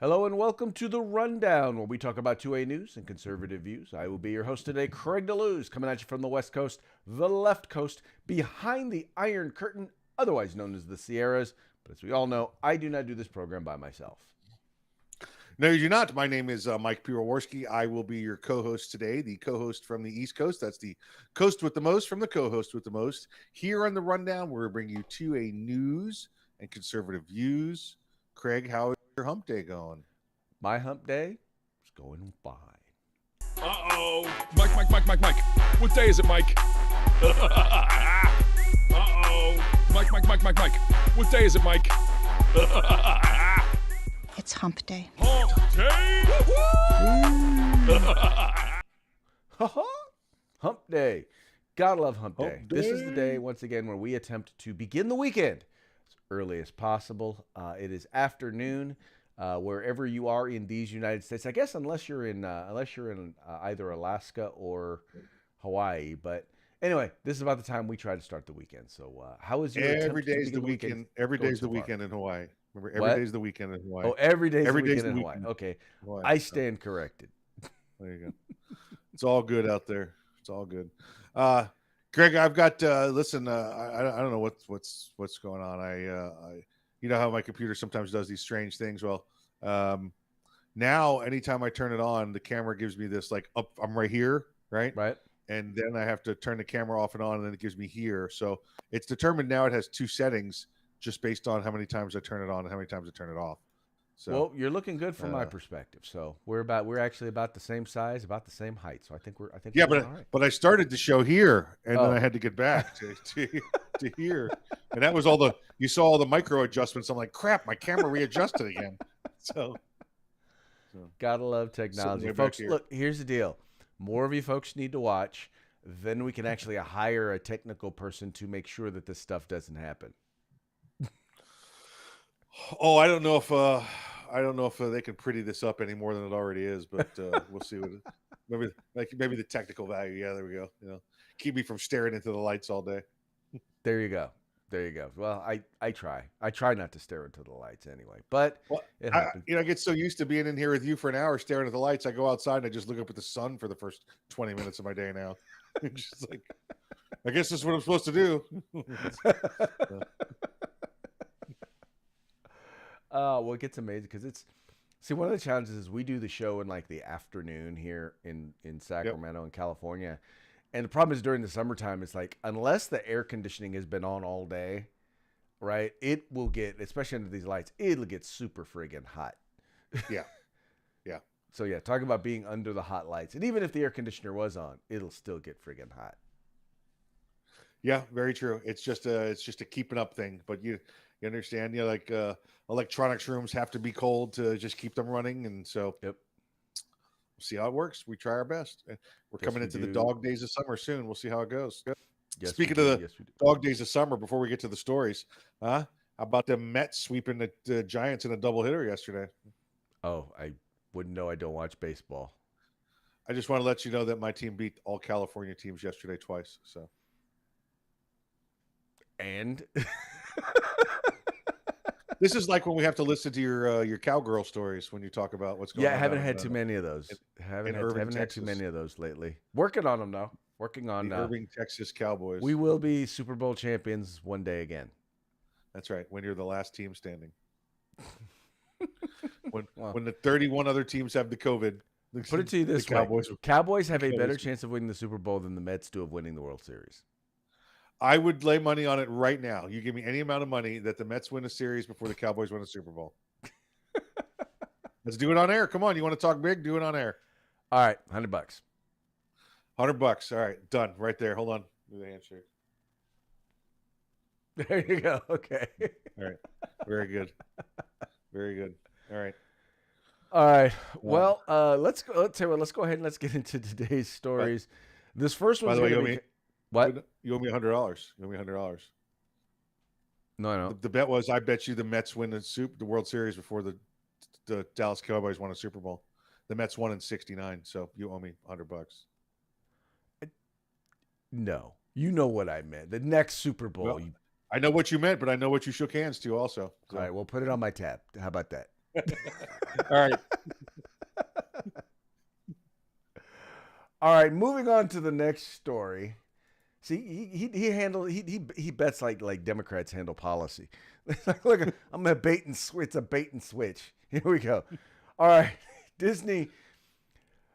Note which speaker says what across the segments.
Speaker 1: Hello and welcome to the Rundown, where we talk about 2A news and conservative views. I will be your host today, Craig DeLuz, coming at you from the West Coast, the left coast, behind the Iron Curtain, otherwise known as the Sierras. But as we all know, I do not do this program by myself.
Speaker 2: No, you do not. My name is Mike Piroworski. I will be your co-host today, the co-host from the East Coast. That's the coast with the most from the co-host with the most. Here on the Rundown, we're bringing you 2A news and conservative views. Craig, how is your hump day going?
Speaker 1: My hump day is going fine.
Speaker 3: Uh-oh. Mike. What day is it, Mike? Uh-oh. Mike. What day is it, Mike?
Speaker 4: It's hump day.
Speaker 3: Hump day!
Speaker 1: Hump day. Gotta love hump day.
Speaker 2: Hump
Speaker 1: This is the
Speaker 2: day.
Speaker 1: day, once again, where we attempt to begin the weekend as early as possible. It is afternoon, wherever you are in these United States. I guess unless you're in either Alaska or Hawaii. But anyway, this is about the time we try to start the weekend. So how is your
Speaker 2: Every
Speaker 1: attempt to
Speaker 2: day is
Speaker 1: begin
Speaker 2: the weekend.
Speaker 1: weekend
Speaker 2: Every day
Speaker 1: going
Speaker 2: is the
Speaker 1: so far?
Speaker 2: weekend in Hawaii. Remember,
Speaker 1: What?
Speaker 2: every day is the weekend in Hawaii.
Speaker 1: Oh, every day's
Speaker 2: Every
Speaker 1: the
Speaker 2: day's
Speaker 1: weekend
Speaker 2: the
Speaker 1: in Hawaii.
Speaker 2: weekend.
Speaker 1: Okay,
Speaker 2: Hawaii.
Speaker 1: I stand corrected.
Speaker 2: There you go. It's all good out there. It's all good. Greg, I've got listen, I don't know what's going on. I you know how my computer sometimes does these strange things. Well, now anytime I turn it on, the camera gives me this like up, I'm right here, right?
Speaker 1: Right?
Speaker 2: And then I have to turn the camera off and on, and then it gives me here. So it's determined now it has two settings just based on how many times I turn it on and how many times I turn it off. So
Speaker 1: Well, you're looking good from my perspective. So we're actually about the same size, about the same height. So I think we're
Speaker 2: yeah,
Speaker 1: doing all right.
Speaker 2: but I started the show here, and
Speaker 1: Oh.
Speaker 2: then I had to get back to here, and that was all you saw all the micro adjustments. I'm like, crap, my camera readjusted again. So
Speaker 1: Gotta love technology,
Speaker 2: way back
Speaker 1: folks.
Speaker 2: here.
Speaker 1: Look, here's the deal: more of you folks need to watch. Then we can actually hire a technical person to make sure that this stuff doesn't happen.
Speaker 2: oh, I don't know if they can pretty this up any more than it already is, but we'll see what maybe the technical value. Yeah, there we go. You know, keep me from staring into the lights all day.
Speaker 1: There you go. Well, I try not to stare into the lights anyway, but
Speaker 2: Well,
Speaker 1: it
Speaker 2: I
Speaker 1: happens.
Speaker 2: I get so used to being in here with you for an hour staring at the lights. I go outside and I just look up at the sun for the first 20 minutes of my day now. It's just like, I guess this is what I'm supposed to do.
Speaker 1: Well, it gets amazing because one of the challenges is we do the show in like the afternoon here in Sacramento in California. And the problem is during the summertime, it's like, unless the air conditioning has been on all day, right? It will get, especially under these lights, it'll get super friggin' hot.
Speaker 2: Yeah.
Speaker 1: So yeah, talk about being under the hot lights. And even if the air conditioner was on, it'll still get friggin' hot.
Speaker 2: Yeah, very true. It's just a keeping up thing, but you understand, like electronics rooms have to be cold to just keep them running, and so
Speaker 1: Yep.
Speaker 2: we'll see how it works. We try our best. We're
Speaker 1: Yes,
Speaker 2: coming
Speaker 1: we
Speaker 2: into the
Speaker 1: do.
Speaker 2: dog days of summer soon. We'll see how it goes.
Speaker 1: Yes,
Speaker 2: Speaking
Speaker 1: we
Speaker 2: of
Speaker 1: do.
Speaker 2: the
Speaker 1: Yes, we do.
Speaker 2: dog days of summer, before we get to the stories, how about the Mets sweeping the Giants in a double hitter yesterday?
Speaker 1: Oh, I wouldn't know. I don't watch baseball.
Speaker 2: I just want to let you know that my team beat all California teams yesterday twice. So
Speaker 1: And
Speaker 2: this is like when we have to listen to your cowgirl stories when you talk about what's going
Speaker 1: yeah,
Speaker 2: on.
Speaker 1: I haven't
Speaker 2: down
Speaker 1: had
Speaker 2: in,
Speaker 1: too many of those.
Speaker 2: Irving,
Speaker 1: Haven't had too
Speaker 2: Texas.
Speaker 1: many of those lately. Working on them though. Working on.
Speaker 2: The Irving, Texas Cowboys.
Speaker 1: We will be Super Bowl champions one day again.
Speaker 2: That's right. When you're the last team standing.
Speaker 1: Wow.
Speaker 2: When the 31 other teams have the COVID.
Speaker 1: Put it to you this
Speaker 2: the
Speaker 1: way:
Speaker 2: Cowboys.
Speaker 1: Cowboys have a better
Speaker 2: Cowboys.
Speaker 1: chance of winning the Super Bowl than the Mets do of winning the World Series.
Speaker 2: I would lay money on it right now. You give me any amount of money that the Mets win a series before the Cowboys win a Super Bowl. Let's do it on air. Come on. You want to talk big? Do it on air.
Speaker 1: All right, $100.
Speaker 2: $100. All right. Done. Right there. Hold on. Do the handshake.
Speaker 1: There you go. Okay.
Speaker 2: All right. Very good. Very good. All right.
Speaker 1: All right. Well, let's go. Let's tell you what. Let's go ahead and let's get into today's stories. This first
Speaker 2: By
Speaker 1: one's
Speaker 2: the way,
Speaker 1: going to be what?
Speaker 2: You owe me $100. You owe me $100.
Speaker 1: No, I don't.
Speaker 2: The bet was I bet you the Mets win the World Series before the Dallas Cowboys won a Super Bowl. The Mets won in '69, so you owe me $100.
Speaker 1: No, you know what I meant. The next Super Bowl.
Speaker 2: Well, I know what you meant, but I know what you shook hands to also. So.
Speaker 1: All right, well, put it on my tab. How about that?
Speaker 2: All right.
Speaker 1: All right, moving on to the next story. See, he bets like Democrats handle policy. It's like, look, I'm gonna bait and switch. It's a bait and switch. Here we go. All right, Disney.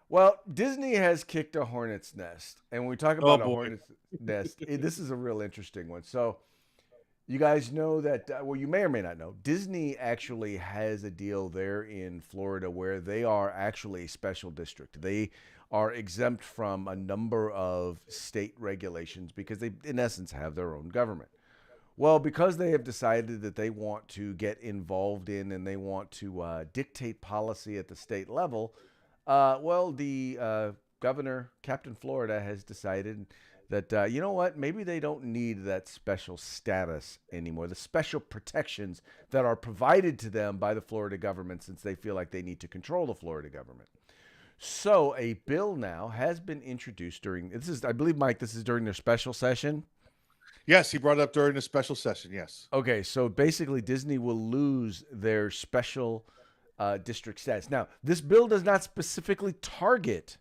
Speaker 1: Well, Disney has kicked a hornet's nest, and when we talk
Speaker 2: Oh
Speaker 1: about a
Speaker 2: boy.
Speaker 1: hornet's nest, this is a real interesting one. So, you guys know that? Well, you may or may not know. Disney actually has a deal there in Florida where they are actually a special district. They are exempt from a number of state regulations because they, in essence, have their own government. Well, because they have decided that they want to get involved in and they want to dictate policy at the state level, well, the governor, Captain Florida, has decided that, you know what, maybe they don't need that special status anymore, the special protections that are provided to them by the Florida government since they feel like they need to control the Florida government. So a bill now has been introduced during, this is, I believe, Mike, this is during their special session.
Speaker 2: Yes, he brought it up during the special session. Yes.
Speaker 1: Okay, so basically Disney will lose their special district status. Now, this bill does not specifically target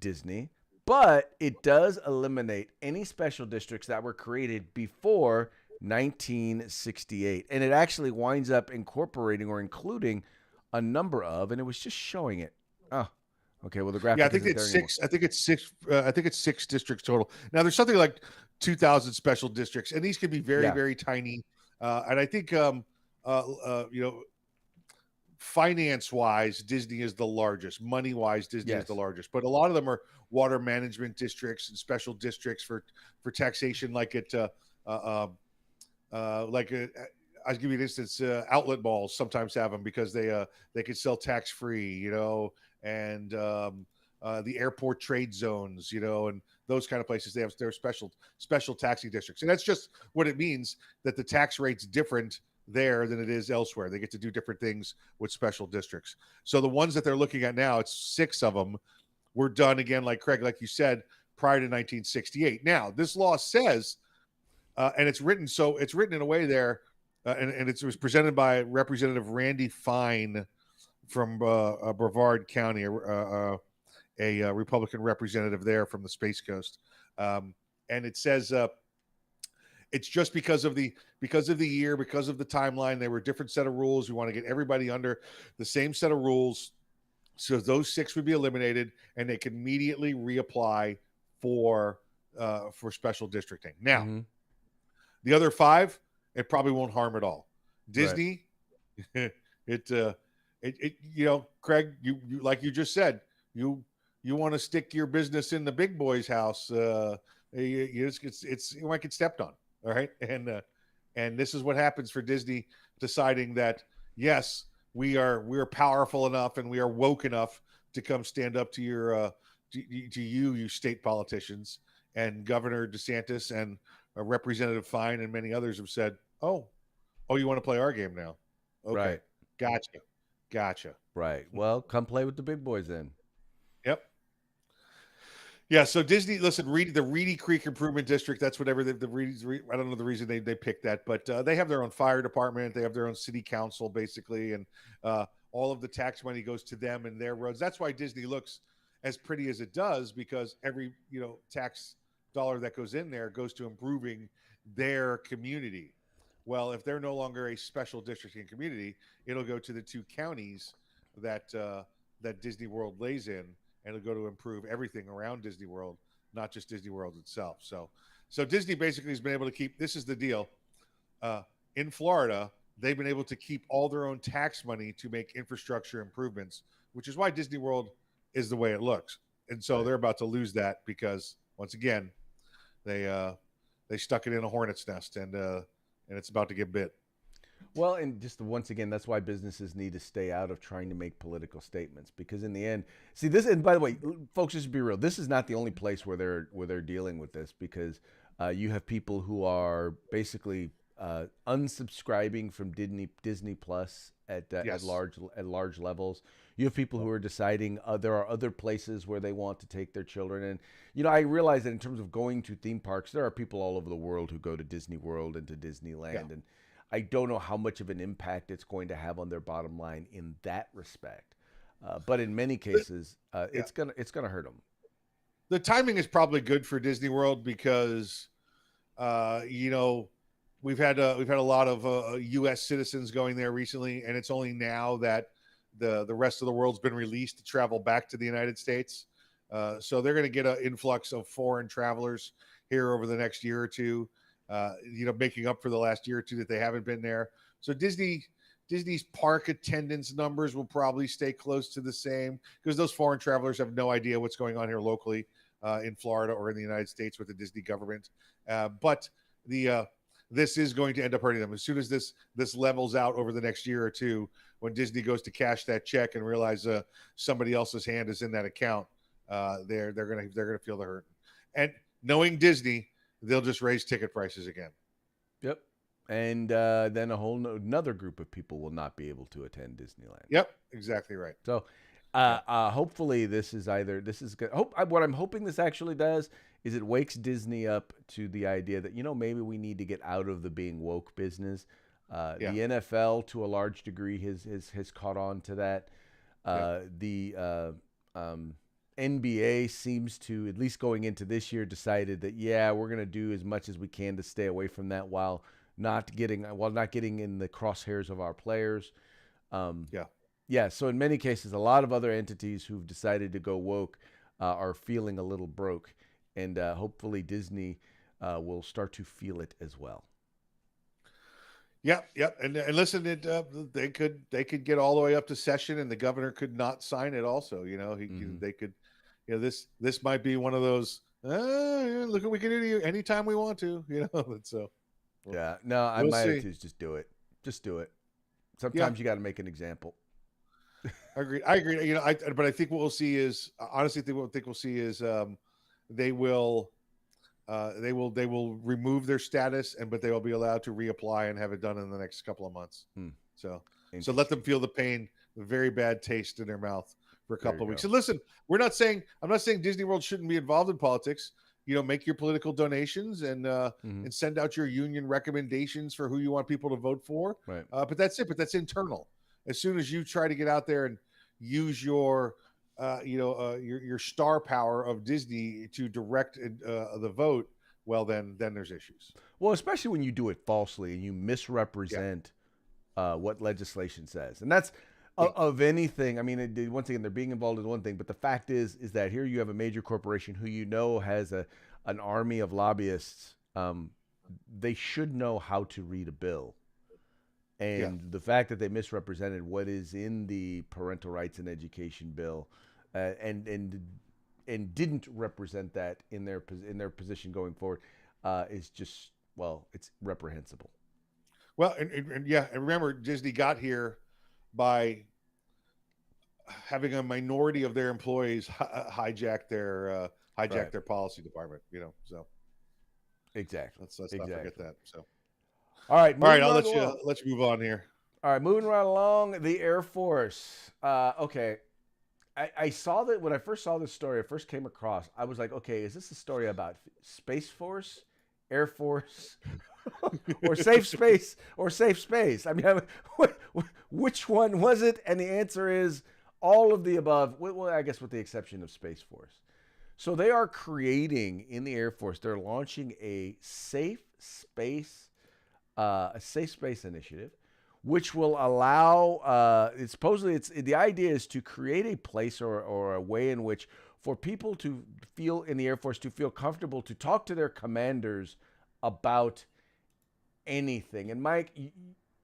Speaker 1: Disney, but it does eliminate any special districts that were created before 1968. And it actually winds up incorporating or including a number of, and it was just showing it. Oh, okay. Well, the graphic.
Speaker 2: Yeah, I think it's six. I think it's six. I think it's 6 districts total. Now, there's something like 2,000 special districts, and these can be very, very tiny. And I think, you know, finance-wise, Disney is the largest. Money-wise, Disney is the largest. But a lot of them are water management districts and special districts for taxation, like at I'll give you an instance. Outlet malls sometimes have them because they can sell tax free, you know, and the airport trade zones, you know, and those kind of places. They have their special taxing districts, and that's just what it means, that the tax rate's different there than it is elsewhere. They get to do different things with special districts. So the ones that they're looking at now, it's 6 of them, were done again, like Craig, like you said, prior to 1968. Now, this law says, and it's written in a way there, and it was presented by Representative Randy Fine from Brevard County, a Republican representative there from the Space Coast, and it says it's just because of the year, because of the timeline. There were a different set of rules. We want to get everybody under the same set of rules, so those 6 would be eliminated, and they could immediately reapply for special districting. Now, the other 5, it probably won't harm at all. Disney, right. it you know, Craig, you like you just said, you want to stick your business in the big boy's house, you might get stepped on. All right, and this is what happens for Disney deciding that, yes, we're powerful enough and we are woke enough to come stand up to your to you state politicians. And Governor DeSantis and Representative Fine and many others have said, oh, you want to play our game now? Okay, right. Gotcha.
Speaker 1: Right. Well, come play with the big boys then.
Speaker 2: Yep. Yeah, so Disney, listen, the Reedy Creek Improvement District, that's whatever I don't know the reason they picked that, but they have their own fire department, they have their own city council, basically, and all of the tax money goes to them and their roads. That's why Disney looks as pretty as it does, because every, you know, tax dollar that goes in there goes to improving their community. Well, if they're no longer a special district and community, it'll go to the 2 counties that Disney World lays in, and it'll go to improve everything around Disney World, not just Disney World itself. So Disney basically has been able to keep, this is the deal, in Florida, they've been able to keep all their own tax money to make infrastructure improvements, which is why Disney World is the way it looks. And so they're about to lose that because, once again, they stuck it in a hornet's nest, and it's about to get bit.
Speaker 1: Well, and just once again, that's why businesses need to stay out of trying to make political statements, because in the end, see this. And by the way, folks, just be real. This is not the only place where they're dealing with this, because you have people who are basically unsubscribing from Disney Plus at large levels. You have people who are deciding there are other places where they want to take their children. And, you know, I realize that in terms of going to theme parks, there are people all over the world who go to Disney World and to Disneyland. And I don't know how much of an impact it's going to have on their bottom line in that respect. But in many cases,
Speaker 2: Yeah.
Speaker 1: it's gonna hurt them.
Speaker 2: The timing is probably good for Disney World because, we've had a lot of U.S. citizens going there recently, and it's only now that the rest of the world's been released to travel back to the United States. So they're going to get an influx of foreign travelers here over the next year or two. Making up for the last year or two that they haven't been there. So Disney's park attendance numbers will probably stay close to the same because those foreign travelers have no idea what's going on here locally in Florida or in the United States with the Disney government. But this is going to end up hurting them as soon as this levels out over the next year or two. When Disney goes to cash that check and realize somebody else's hand is in that account, they're gonna feel the hurt. And knowing Disney, they'll just raise ticket prices again.
Speaker 1: Yep. And then another group of people will not be able to attend Disneyland.
Speaker 2: Yep, exactly right.
Speaker 1: So hopefully what I'm hoping this actually does is it wakes Disney up to the idea that, maybe we need to get out of the being woke business. The NFL to a large degree has caught on to that. The NBA seems to, at least going into this year, decided that we're going to do as much as we can to stay away from that while not getting in the crosshairs of our players. So in many cases, a lot of other entities who've decided to go woke are feeling a little broke, and hopefully Disney will start to feel it as well.
Speaker 2: Yep. And listen, they could get all the way up to session, and the governor could not sign it. Also, they could. This might be one of those. Look what we can do to you anytime we want to. So.
Speaker 1: My attitude is just do it. Just do it. Sometimes you got to make an example.
Speaker 2: I agree. But I think what we'll see is, honestly, they will remove their status, but they will be allowed to reapply and have it done in the next couple of months. So let them feel the pain, the very bad taste in their mouth for a couple of weeks. And listen, I'm not saying Disney World shouldn't be involved in politics. Make your political donations and send out your union recommendations for who you want people to vote for.
Speaker 1: Right.
Speaker 2: But that's it. But that's internal. As soon as you try to get out there and use your star power of Disney to direct the vote, well, then there's issues.
Speaker 1: Well, especially when you do it falsely and you misrepresent what legislation says, and that's of anything. I mean, once again, they're being involved in one thing, but the fact is that here you have a major corporation who has an army of lobbyists. They should know how to read a bill. And the fact that they misrepresented what is in the parental rights and education bill, and didn't represent that in their position going forward, is just, it's reprehensible.
Speaker 2: Well, and remember, Disney got here by having a minority of their employees hijack their policy department. So
Speaker 1: exactly.
Speaker 2: Let's not forget that. So.
Speaker 1: All right.
Speaker 2: Let's move on here.
Speaker 1: All right, moving right along. The Air Force. Okay. I saw that when I first saw this story, I first came across, I was like, okay, is this a story about Space Force, Air Force, or safe space, I mean, which one was it? And the answer is all of the above. Well, I guess with the exception of Space Force. So they are creating in the Air Force, they're launching a safe space initiative, which will allow, the idea is to create a place or a way in which for people to feel in the Air Force, to feel comfortable to talk to their commanders about anything. And Mike,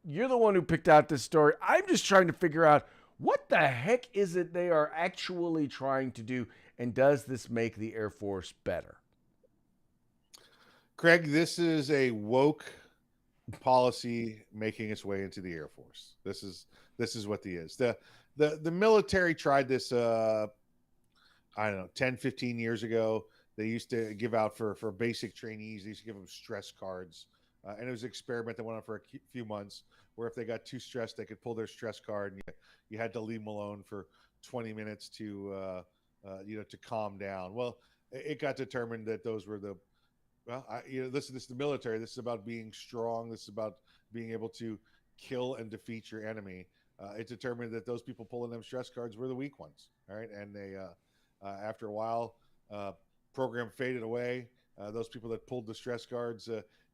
Speaker 1: you're the one who picked out this story. I'm just trying to figure out what the heck is it they are actually trying to do, and does this make the Air Force better?
Speaker 2: Craig, this is a woke policy making its way into the Air Force. This is what the is. The military tried this 10, 15 years ago. They used to give out for basic trainees, they used to give them stress cards. And it was an experiment that went on for a few months where if they got too stressed, they could pull their stress card and you had to leave them alone for 20 minutes to calm down. Well, it got determined that those were this is the military. This is about being strong. This is about being able to kill and defeat your enemy, it determined that those people pulling them stress cards were the weak ones. All right, and they after a while, program faded away. Those people that pulled the stress cards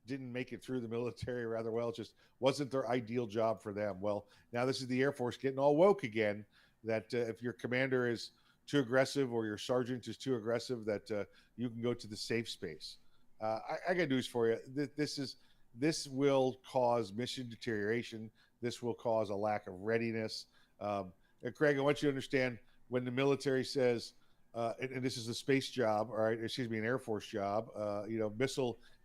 Speaker 2: didn't make it through the military rather well. It just wasn't their ideal job for them. Well, now this is the Air Force getting all woke again, that if your commander is too aggressive or your sergeant is too aggressive, that you can go to the safe space. I got news for you. This will cause mission deterioration. This will cause a lack of readiness. Craig, I want you to understand, when the military says, and this is a space job, all right, excuse me, an Air Force job,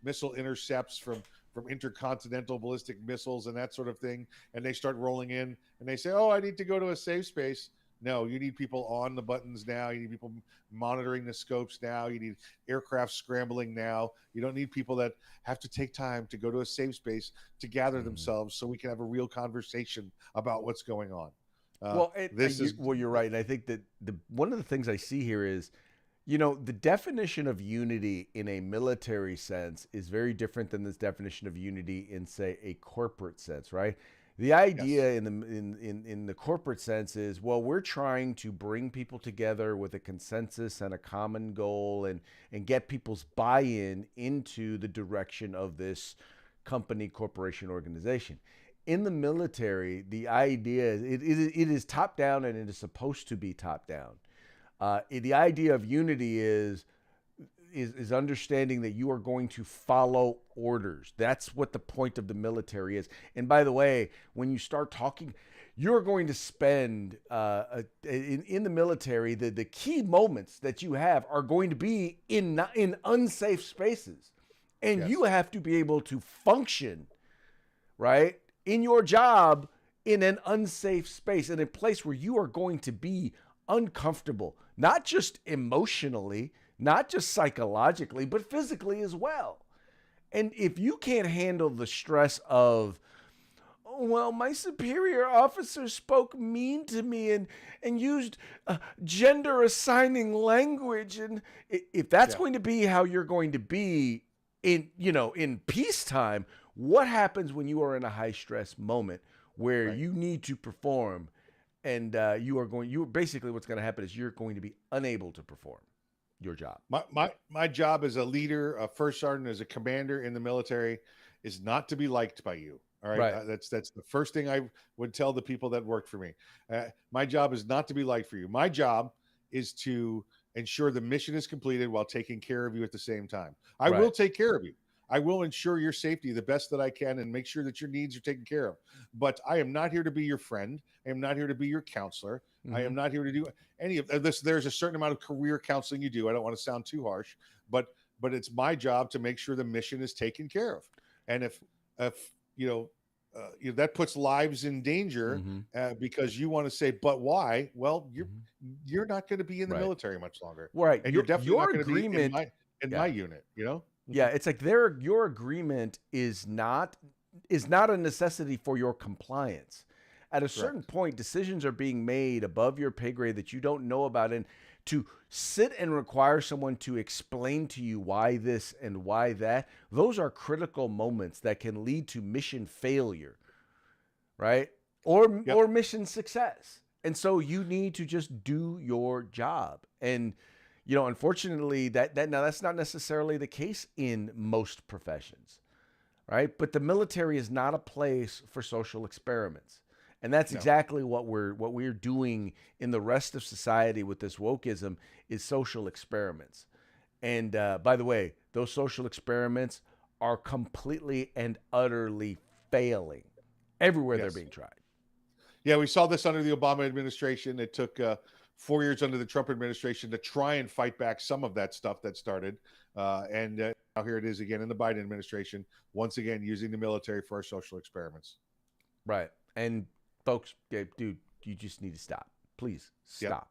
Speaker 2: missile intercepts from intercontinental ballistic missiles and that sort of thing, and they start rolling in and they say, oh, I need to go to a safe space. No, you need people on the buttons now. You need people monitoring the scopes now. You need aircraft scrambling now. You don't need people that have to take time to go to a safe space to gather themselves so we can have a real conversation about what's going on.
Speaker 1: You're right. And I think that one of the things I see here is, the definition of unity in a military sense is very different than this definition of unity in, say, a corporate sense, right? The idea in the corporate sense is, well, we're trying to bring people together with a consensus and a common goal and get people's buy-in into the direction of this company, corporation, organization. In the military, the idea is it is top down, and it is supposed to be top down. The idea of unity is understanding that you are going to follow orders. That's what the point of the military is. And by the way, when you start talking, you're going to spend in the military, the key moments that you have are going to be in unsafe spaces, and you have to be able to function, right, in your job in an unsafe space, in a place where you are going to be uncomfortable, not just emotionally, not just psychologically, but physically as well. And if you can't handle the stress of, oh, well, my superior officer spoke mean to me and used gender assigning language, and if that's going to be how you're going to be in peacetime, what happens when you are in a high stress moment where you need to perform, and basically what's going to happen is you're going to be unable to perform your job.
Speaker 2: My job as a leader, a first sergeant, as a commander in the military, is not to be liked by you. All right. That's the first thing I would tell the people that worked for me. My job is not to be liked for you. My job is to ensure the mission is completed while taking care of you at the same time. I will take care of you. I will ensure your safety the best that I can and make sure that your needs are taken care of. But I am not here to be your friend. I am not here to be your counselor. I am not here to do any of this. There's a certain amount of career counseling you do. I don't want to sound too harsh, but it's my job to make sure the mission is taken care of. And if that puts lives in danger because you want to say, but why? Well, you're not going to be in the military much longer.
Speaker 1: Right.
Speaker 2: And you're definitely not going to be in my unit,
Speaker 1: Yeah, it's like your agreement is not a necessity for your compliance. At a certain point, decisions are being made above your pay grade that you don't know about, and to sit and require someone to explain to you why this and why that, those are critical moments that can lead to mission failure, right? Or mission success. And so you need to just do your job. And unfortunately, that's not necessarily the case in most professions, right? But the military is not a place for social experiments. And that's exactly what we're doing in the rest of society with this wokeism, is social experiments. And by the way, those social experiments are completely and utterly failing everywhere they're being tried.
Speaker 2: Yeah, we saw this under the Obama administration. It took 4 years under the Trump administration to try and fight back some of that stuff that started. And now here it is again in the Biden administration, once again using the military for our social experiments.
Speaker 1: Right. And folks, dude, you just need to stop. Please stop.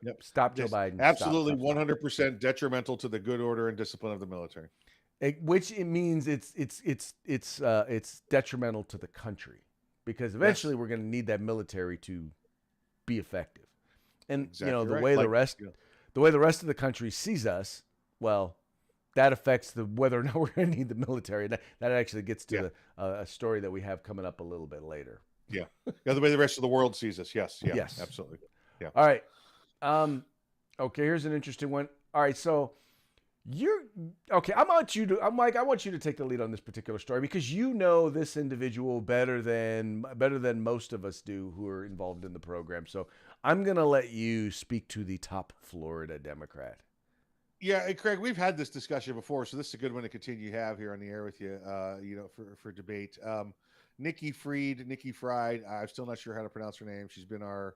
Speaker 2: Yep.
Speaker 1: Stop Joe Biden.
Speaker 2: Absolutely, 100% detrimental to the good order and discipline of the military.
Speaker 1: Which it means it's detrimental to the country, because eventually we're going to need that military to be effective. And the way the rest of the country sees us, well, that affects whether or not we're going to need the military. That actually gets to a story that we have coming up a little bit later.
Speaker 2: Yeah. The way the rest of the world sees us. Yes. Yeah.
Speaker 1: Yes.
Speaker 2: Absolutely. Yeah.
Speaker 1: All right. Okay. Here's an interesting one. All right. So you're okay. Mike. I want you to take the lead on this particular story because you know this individual better than most of us do who are involved in the program. So I'm going to let you speak to the top Florida Democrat.
Speaker 2: Yeah, Craig, we've had this discussion before, so this is a good one to continue to have here on the air with you, for debate. Nikki Fried. I'm still not sure how to pronounce her name. She's been our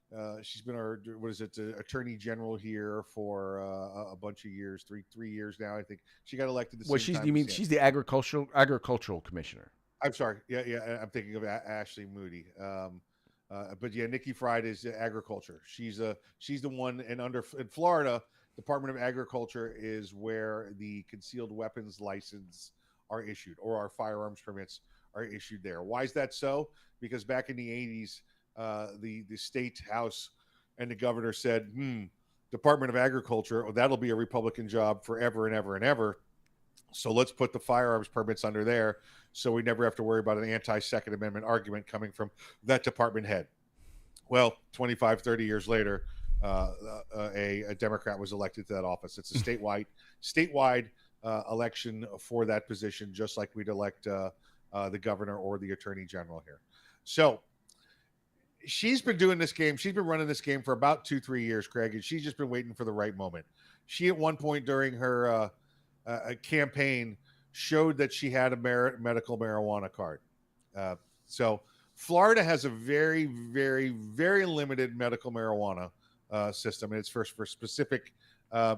Speaker 2: what is it, Attorney General here for a bunch of years, three years now. I think she got elected.
Speaker 1: She's the agricultural commissioner?
Speaker 2: I'm sorry. Yeah. I'm thinking of Ashley Moody. But yeah, Nikki Fried is agriculture. She's the one, and in Florida, Department of Agriculture is where the concealed weapons license are issued, or our firearms permits are issued there. Why is that so? Because back in the 80s, the state house and the governor said, Department of Agriculture, that'll be a Republican job forever and ever and ever. So let's put the firearms permits under there so we never have to worry about an anti-Second Amendment argument coming from that department head. Well, 25, 30 years later, a Democrat was elected to that office. It's a statewide election for that position, just like we'd elect the governor or the attorney general here. So she's been doing this game. She's been running this game for about 2-3 years, Craig, and she's just been waiting for the right moment. She, at one point during her campaign, showed that she had a medical marijuana card. So Florida has a very, very, very limited medical marijuana system, and it's for specific, a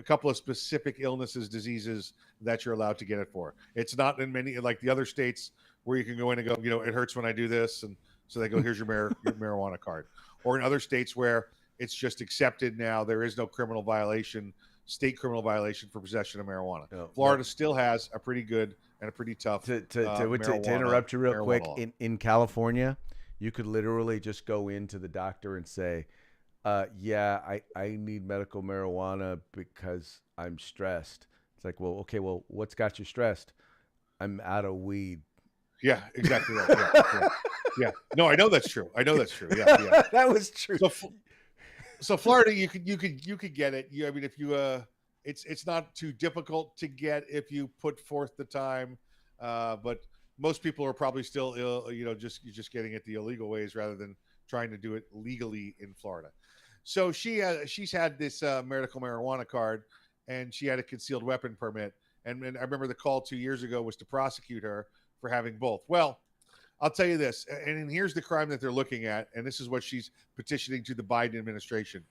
Speaker 2: couple of specific illnesses, diseases that you're allowed to get it for. It's not in many, like the other states where you can go in and go, it hurts when I do this, and so they go, here's your marijuana card. Or in other states where it's just accepted now, there is no criminal violation, state criminal violation for possession of marijuana. Florida still has a pretty good and a pretty tough.
Speaker 1: To interrupt you real quick, in California, you could literally just go into the doctor and say, I need medical marijuana because I'm stressed. It's like, well, okay, what's got you stressed? I'm out of weed.
Speaker 2: Yeah, exactly right. Yeah. No, I know that's true. Yeah.
Speaker 1: That was true.
Speaker 2: So Florida, you could get it. If you it's not too difficult to get if you put forth the time. But most people are probably still just getting it the illegal ways rather than trying to do it legally in Florida. So she's had this medical marijuana card, and she had a concealed weapon permit. And I remember the call 2 years ago was to prosecute her for having both. Well, I'll tell you this, and here's the crime that they're looking at, and this is what she's petitioning to the Biden administration.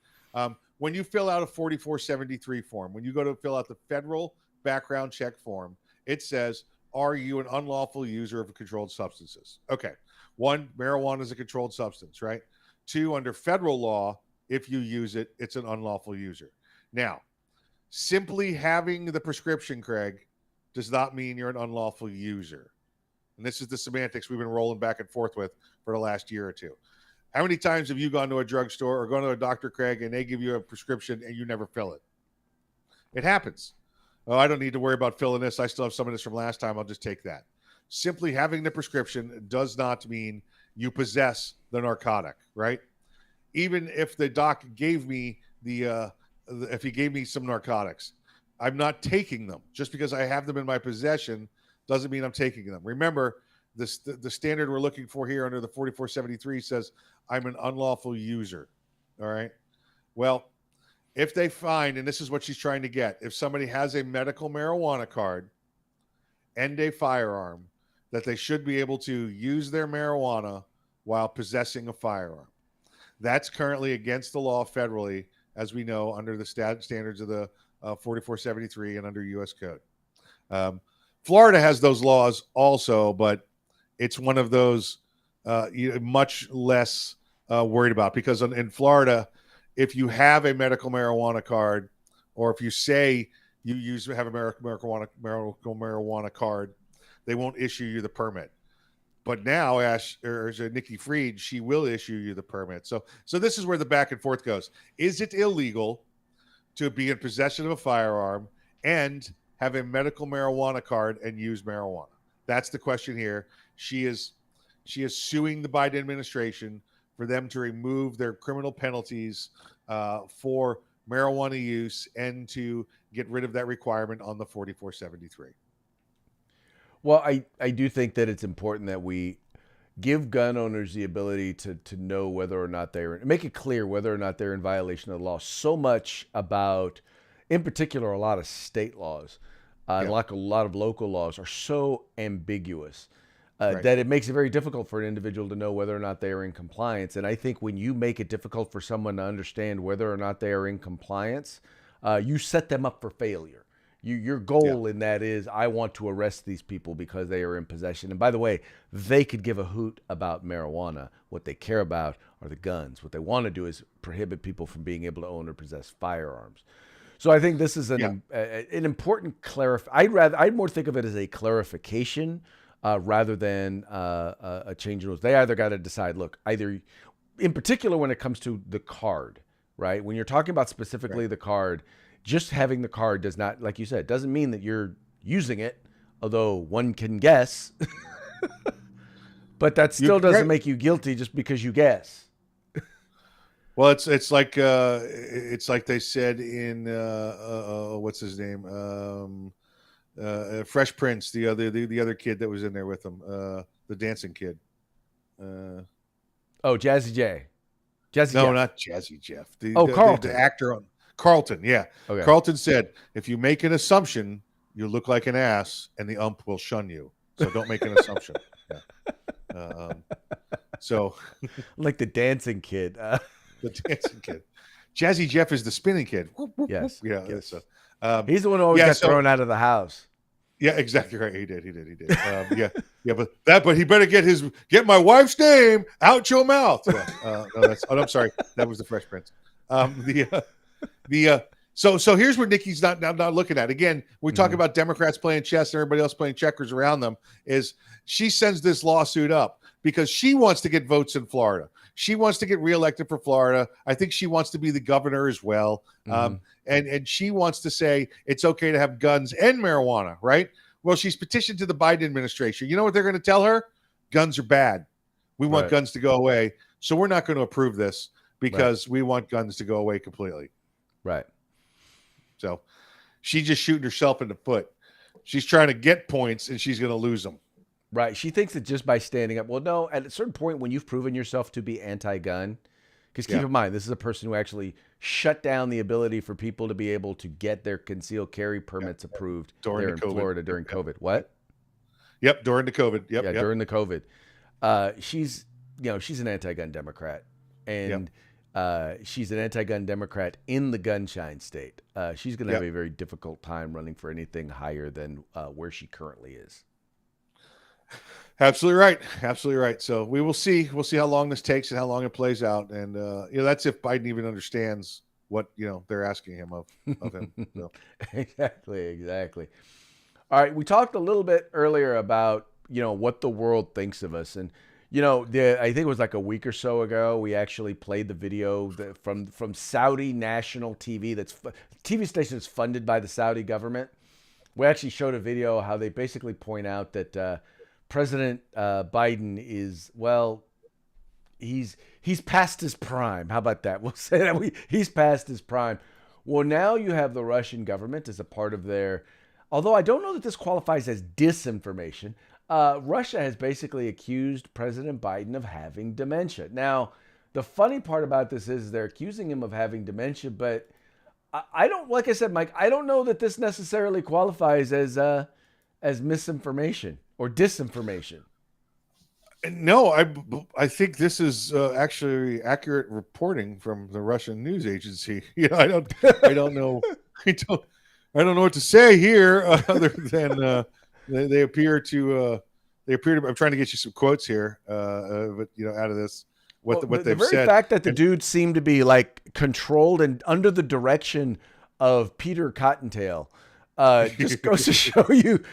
Speaker 2: When you fill out a 4473 form, when you go to fill out the federal background check form, it says, are you an unlawful user of controlled substances? Okay. 1, marijuana is a controlled substance, right? 2, under federal law, if you use it, it's an unlawful user. Now, simply having the prescription, Craig, does not mean you're an unlawful user. And this is the semantics we've been rolling back and forth with for the last year or two. How many times have you gone to a drugstore or gone to a doctor, Craig, and they give you a prescription and you never fill it? It happens. Oh, I don't need to worry about filling this. I still have some of this from last time. I'll just take that. Simply having the prescription does not mean you possess the narcotic, right? Even if the doc gave me if he gave me some narcotics, I'm not taking them. Just because I have them in my possession doesn't mean I'm taking them. Remember, the standard we're looking for here under the 4473 says I'm an unlawful user. All right. Well, if they find, and this is what she's trying to get, if somebody has a medical marijuana card and a firearm, that they should be able to use their marijuana while possessing a firearm. That's currently against the law federally, as we know, under the standards of the 4473 and under U.S. Code. Florida has those laws also, but it's one of those much less worried about, because in Florida, if you have a medical marijuana card, or if you say you have a medical marijuana card, they won't issue you the permit. But now, Nikki Fried, she will issue you the permit. So this is where the back and forth goes. Is it illegal to be in possession of a firearm and have a medical marijuana card and use marijuana? That's the question here. She is suing the Biden administration for them to remove their criminal penalties for marijuana use and to get rid of that requirement on the 4473.
Speaker 1: Well, I do think that it's important that we give gun owners the ability to know whether or not make it clear whether or not they're in violation of the law. So much about, in particular, a lot of state laws, like a lot of local laws are so ambiguous that it makes it very difficult for an individual to know whether or not they are in compliance. And I think when you make it difficult for someone to understand whether or not they are in compliance, you set them up for failure. Your goal in that is, I want to arrest these people because they are in possession. And by the way, they could give a hoot about marijuana. What they care about are the guns. What they want to do is prohibit people from being able to own or possess firearms. So I think this is an important I'd more think of it as a clarification rather than a change in rules. They either got to decide, look, either in particular when it comes to the card, right? When you're talking about specifically the card, just having the card does not, like you said, doesn't mean that you're using it, although one can guess. But that still doesn't make you guilty just because you guess.
Speaker 2: Well, it's like they said in what's his name, Fresh Prince, the other kid that was in there with him, the dancing kid.
Speaker 1: Jazzy J.
Speaker 2: Jeff. Not Jazzy Jeff.
Speaker 1: Carlton.
Speaker 2: The actor on Carlton. Yeah. Okay. Carlton said, if you make an assumption, you look like an ass, and the ump will shun you. So don't make an assumption. Yeah. So,
Speaker 1: like the dancing kid.
Speaker 2: The dancing kid. Jazzy Jeff is the spinning kid.
Speaker 1: Yes.
Speaker 2: Yeah.
Speaker 1: Yes. So, he's the one who always got thrown out of the house.
Speaker 2: Yeah, exactly right. He did. But he better get my wife's name out your mouth. I'm sorry. That was the Fresh Prince. So here's where Nikki's not looking at. Again, we talk about Democrats playing chess and everybody else playing checkers around them. Is she sends this lawsuit up because she wants to get votes in Florida. She wants to get reelected for Florida. I think she wants to be the governor as well. And she wants to say it's okay to have guns and marijuana, right? Well, she's petitioned to the Biden administration. You know what they're going to tell her? Guns are bad. We want guns to go away. So we're not going to approve this because we want guns to go away completely.
Speaker 1: Right.
Speaker 2: So she's just shooting herself in the foot. She's trying to get points and she's going to lose them.
Speaker 1: Right. She thinks that just by standing up. Well, no, at a certain point when you've proven yourself to be anti-gun, because keep in mind, this is a person who actually shut down the ability for people to be able to get their concealed carry permits approved there in Florida during COVID. What?
Speaker 2: Yep, during the COVID. Yep.
Speaker 1: During the COVID. She's an anti-gun Democrat, and she's an anti-gun Democrat in the gunshine state. She's going to have a very difficult time running for anything higher than where she currently is.
Speaker 2: Absolutely right. So we will see. We'll see how long this takes and how long it plays out. And that's if Biden even understands what they're asking him of him. So.
Speaker 1: Exactly. All right, we talked a little bit earlier about what the world thinks of us, and I think it was like a week or so ago we actually played the video from Saudi national TV. That's TV station that's funded by the Saudi government. We actually showed a video how they basically point out that. President Biden is, he's past his prime. How about that? We'll say that he's past his prime. Well, now you have the Russian government as a part of their, although I don't know that this qualifies as disinformation. Russia has basically accused President Biden of having dementia. Now, the funny part about this is they're accusing him of having dementia, but I don't, like I said, Mike, I don't know that this necessarily qualifies as misinformation or disinformation.
Speaker 2: No, I think this is actually accurate reporting from the Russian news agency. I don't know. I don't know what to say here other than they appear to. I'm trying to get you some quotes here, but out of this, what they've said. The
Speaker 1: very fact that the dude seemed to be like controlled and under the direction of Peter Cottontail just goes to show you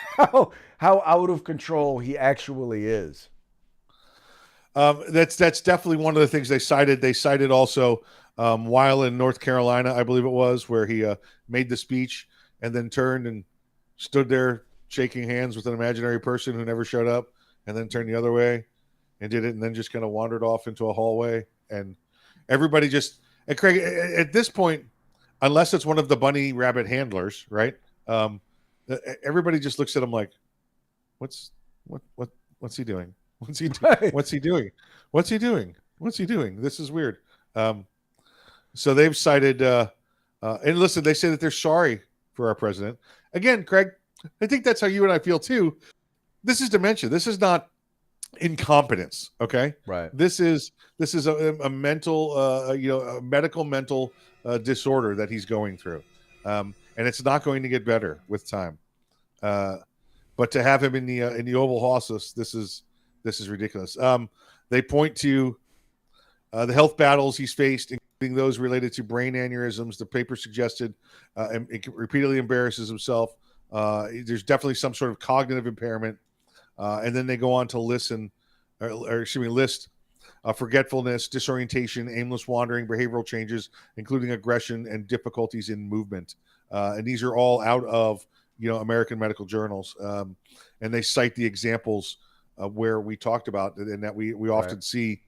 Speaker 1: how out of control he actually is.
Speaker 2: That's definitely one of the things they cited. They cited also while in North Carolina, I believe it was, where he made the speech. and then turned and stood there shaking hands with an imaginary person who never showed up, and then turned the other way and did it, and then just kind of wandered off into a hallway. And everybody just, and Craig, at this point, unless it's one of the bunny rabbit handlers, right? Everybody just looks at him like, what's he doing? What's he doing? What's he doing? What's he doing? What's he doing? This is weird. So they've cited, and listen, they say that they're sorry for our president. Again, Craig, I think that's how you and I feel too. This is dementia. This is not incompetence. Okay.
Speaker 1: Right.
Speaker 2: This is a mental, a medical mental disorder that he's going through. And it's not going to get better with time. But to have him in the Oval Office, this is ridiculous. They point to the health battles he's faced, including those related to brain aneurysms. The paper suggested and it repeatedly embarrasses himself. There's definitely some sort of cognitive impairment. And then they go on to list forgetfulness, disorientation, aimless wandering, behavioral changes, including aggression and difficulties in movement. And these are all out of American medical journals. And they cite the examples where we talked about it, and that we often see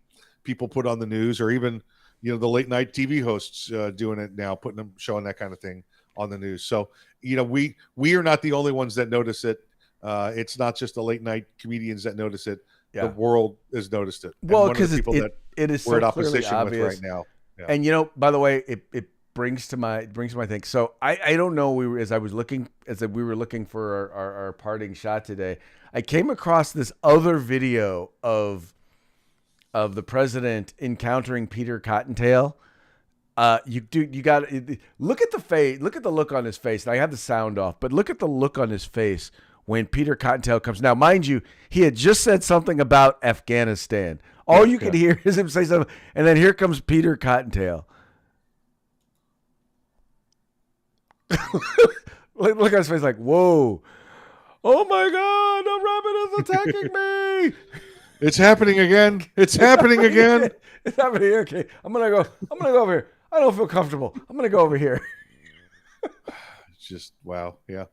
Speaker 2: people put on the news, or even the late night TV hosts doing it now, showing that kind of thing on the news. So we are not the only ones that notice it. It's not just the late night comedians that notice it. Yeah. The world has noticed it.
Speaker 1: Well, because it is so
Speaker 2: we're in
Speaker 1: clearly
Speaker 2: opposition
Speaker 1: obvious
Speaker 2: with right now. Yeah.
Speaker 1: And by the way, it brings to my thing. So I don't know. As we were looking for our parting shot today, I came across this other video of the president encountering Peter Cottontail. You got to look at the face. Look at the look on his face. And I have the sound off, but look at the look on his face when Peter Cottontail comes. Now, mind you, he had just said something about Afghanistan. All you could hear is him say something, and then here comes Peter Cottontail. Look at his face like, whoa. Oh my God, the rabbit is attacking me.
Speaker 2: It's happening again. It's happening again.
Speaker 1: It's happening. Okay. I'm gonna go over here. I don't feel comfortable. I'm gonna go over here.
Speaker 2: It's just wow. Yeah.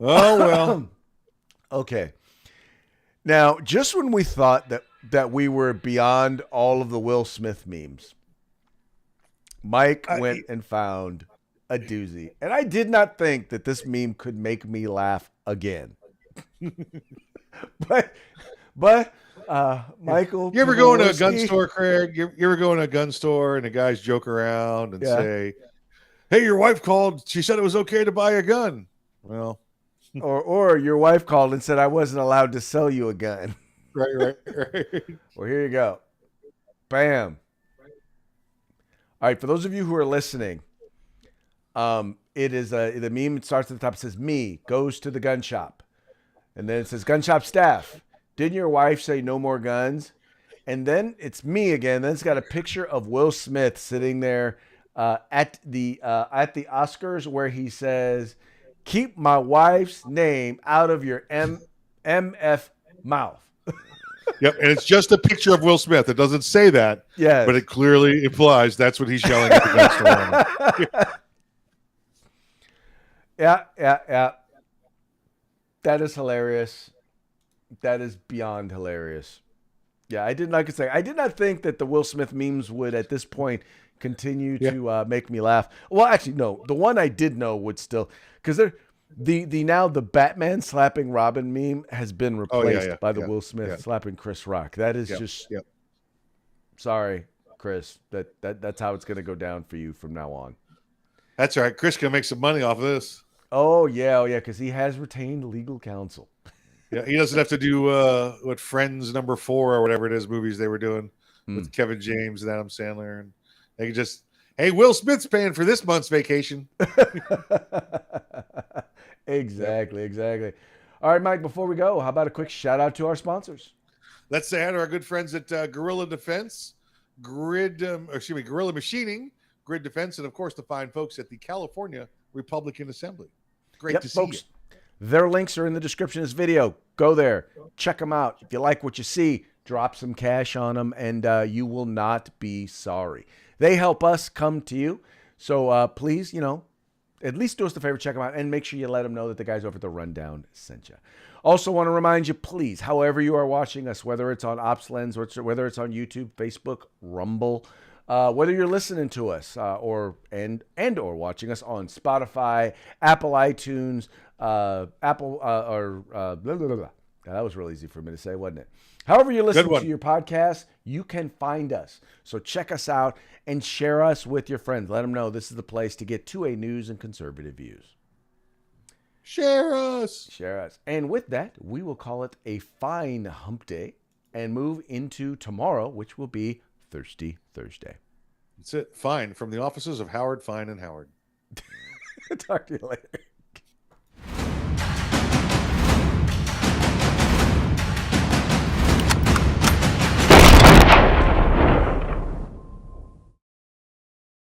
Speaker 2: Oh well.
Speaker 1: Okay. Now, just when we thought that we were beyond all of the Will Smith memes, Mike went and found a doozy. And I did not think that this meme could make me laugh again. but Michael,
Speaker 2: you ever go in a gun store, Craig? You ever go in a gun store and the guys joke around and say, "Hey, your wife called. She said it was okay to buy a gun." Well,
Speaker 1: or your wife called and said I wasn't allowed to sell you a gun.
Speaker 2: Right.
Speaker 1: Well, here you go. Bam. All right, for those of you who are listening, it is the meme starts at the top. It says, "Me goes to the gun shop," and then it says, "Gun shop staff, didn't your wife say no more guns?" And then it's me again. Then it's got a picture of Will Smith sitting there at the Oscars, where he says, "Keep my wife's name out of your MF mouth."
Speaker 2: Yep, and it's just a picture of Will Smith. It doesn't say that, but it clearly implies that's what he's yelling at the gun store.
Speaker 1: Yeah. That is hilarious. That is beyond hilarious. Yeah, I did not think that the Will Smith memes would at this point continue to make me laugh. Well, actually, no. The one I did know would still, because the Batman slapping Robin meme has been replaced by the Will Smith slapping Chris Rock. That is just sorry, Chris. That's how it's going to go down for you from now on.
Speaker 2: That's all right. Chris can make some money off of this.
Speaker 1: Oh yeah, because he has retained legal counsel.
Speaker 2: Yeah, he doesn't have to do what Friends #4 or whatever it is movies they were doing with Kevin James and Adam Sandler, and they can just, hey, Will Smith's paying for this month's vacation.
Speaker 1: Exactly. All right, Mike, before we go, how about a quick shout out to our sponsors?
Speaker 2: Let's say hi to our good friends at Guerrilla Defense, Guerrilla Machining, Grid Defense, and of course the fine folks at the California Republican Assembly. Great to see folks. You.
Speaker 1: Their links are in the description of this video. Go there, check them out. If you like what you see, drop some cash on them, and you will not be sorry. They help us come to you. So please, at least do us the favor, check them out, and make sure you let them know that the guys over at the Rundown sent you. Also want to remind you, please, however you are watching us, whether it's on OpsLens or whether it's on YouTube, Facebook, Rumble, whether you're listening to us or watching us on Spotify, Apple iTunes, Apple blah, blah, blah, blah. That was real easy for me to say, wasn't it? However you listen to your podcast, you can find us. So check us out and share us with your friends. Let them know this is the place to get 2A news and conservative views.
Speaker 2: Share us.
Speaker 1: Share us. And with that, we will call it a fine hump day and move into tomorrow, which will be Thirsty Thursday.
Speaker 2: That's it. Fine. From the offices of Howard, Fine, and Howard.
Speaker 1: Talk to you later.